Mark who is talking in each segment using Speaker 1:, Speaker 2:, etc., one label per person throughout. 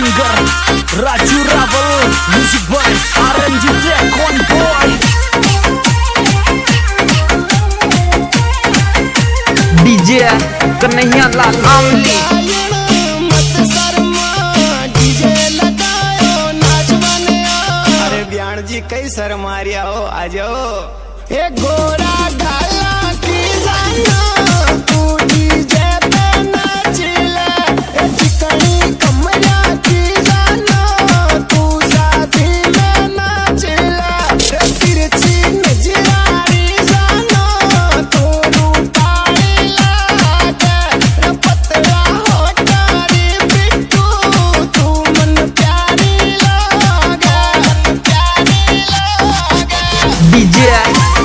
Speaker 1: Singer Raju Rawal, music by RMG कौन boy, DJ Kanhaiya Lal आमली।
Speaker 2: अरे ब्याण जी कई सर मारिया हो, आ जाओ।
Speaker 3: ए गोरा गाला की जाना तू डीजे पे नाच ले, ए चिकनी कमरा की जाना तू साथी में नाच ले, ए तिरछी नजरारी जाना तू रूपारी लागे, ए पतला होठारी बिट्टू तू मन प्यारी लागे, मन प्यारी लागे।
Speaker 1: डीजे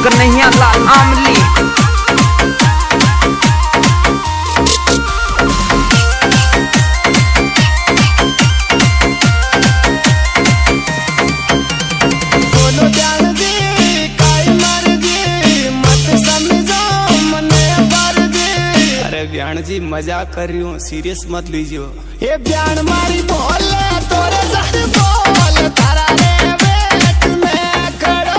Speaker 1: कन्हैया लाल आमली।
Speaker 3: बोलो जान दे काई मर दे, मत समझो मने भर दे।
Speaker 2: अरे ब्याण जी मजाक कर रही हूँ, सीरियस मत लीजिए।
Speaker 3: ये ब्यान मारी बोले तोरे सच बोल, तारा रे वेट में खड़ो।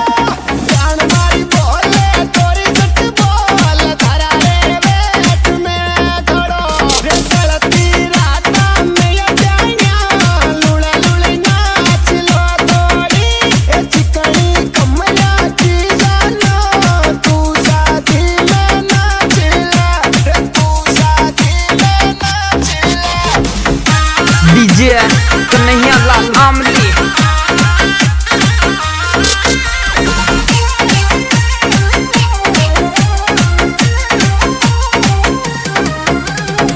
Speaker 3: ब्यान मारी बोले तोरी सच बोल, तारा रे वेट में खड़ो। रे चलती राता में ये जानिया लुड़ा लुड़ी नाच लो तोरी, ए चिकनी कमला की जानो तू साथी में नाच ले, रे तू साथी में नाच ले।
Speaker 1: डीजे कन्हैया लाल आमली।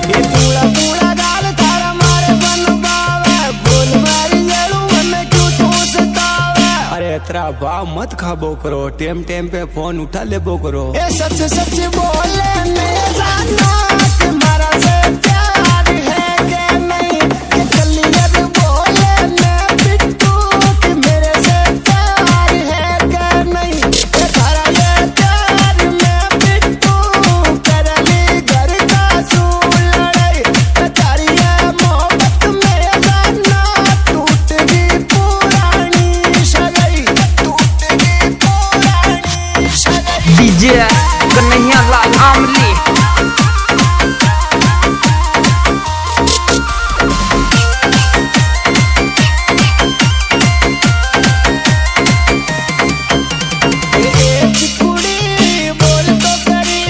Speaker 3: ये पूरा पूरा गाल थारा मारे बन पावे, बोल मारी जड़ू मन क्यों तू सतावे।
Speaker 2: अरे इतना भाव मत खाबो करो, टेम टेम पे फोन उठा लेबो करो।
Speaker 3: ये सच सच बोले मैं जाना कि मारा से प्यार है कि नहीं, कि कलियर बोले मैं बिट्टू कि मेरे से प्यार है कि नहीं। ये थारा ये प्यार में बिट्टू कर ली घर का सूल लड़ाई, तारी ये मोहब्बत में जाना टूट गई पुरानी सगाई, टूट गई पुरानी सगाई।
Speaker 1: डीजे कन्हैया लाल आमली।
Speaker 3: एक कुड़ी बोल तो करी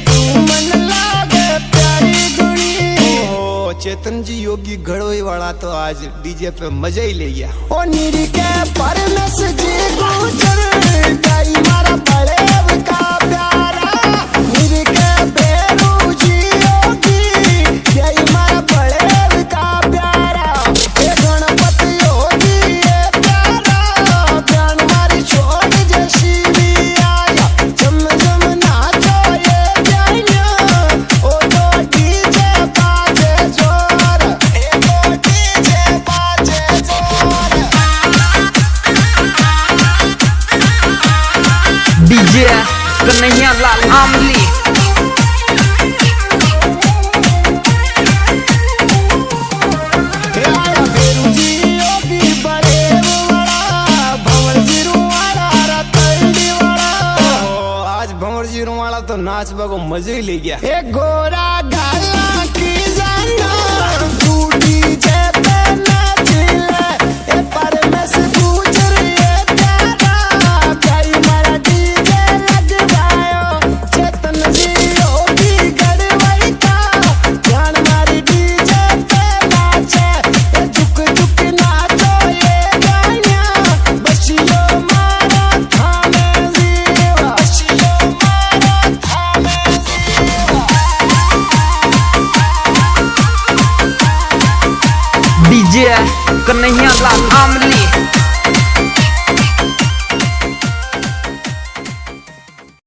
Speaker 3: तू मन लागे प्यारी गुड़ी।
Speaker 2: ओ चेतन जी योगी घड़ोई वाला तो आज डीजे पे मजा ही ले गया।
Speaker 3: ओ नीरी के परनस जी गुजर गई मारा बड़े का प्यारा, नीरी के बेरू जी योगी गई मारा बड़े का प्यारा। ए गणपति योगी ये प्यारा, ज्ञान मारी छोड़ जैसी भी आया, जम जम नाचो ये जानिया, ओ तो डीजे बाजे जोर, ए तो डीजे बाजे जोर।
Speaker 1: डीजे कन्हैया लाल आमली।
Speaker 2: आज भंवर जीरो वाला तो नाच बगो मजे ही ले गया।
Speaker 3: ए गोरा गाला की जाना तू डीजे पे नाच ले, ए परमेश गुजर ये प्यारा गई मारा डीजे लगवायो। चेतन जी योगी गड़वई का ध्यान मारी डीजे पे नाचे, ए झुक झुक नाचो ये गानिया, बसियो मारा थाने जीवा, बसियो मारा थाने जीवा।
Speaker 1: डीजे कन्हैया लाल आमली।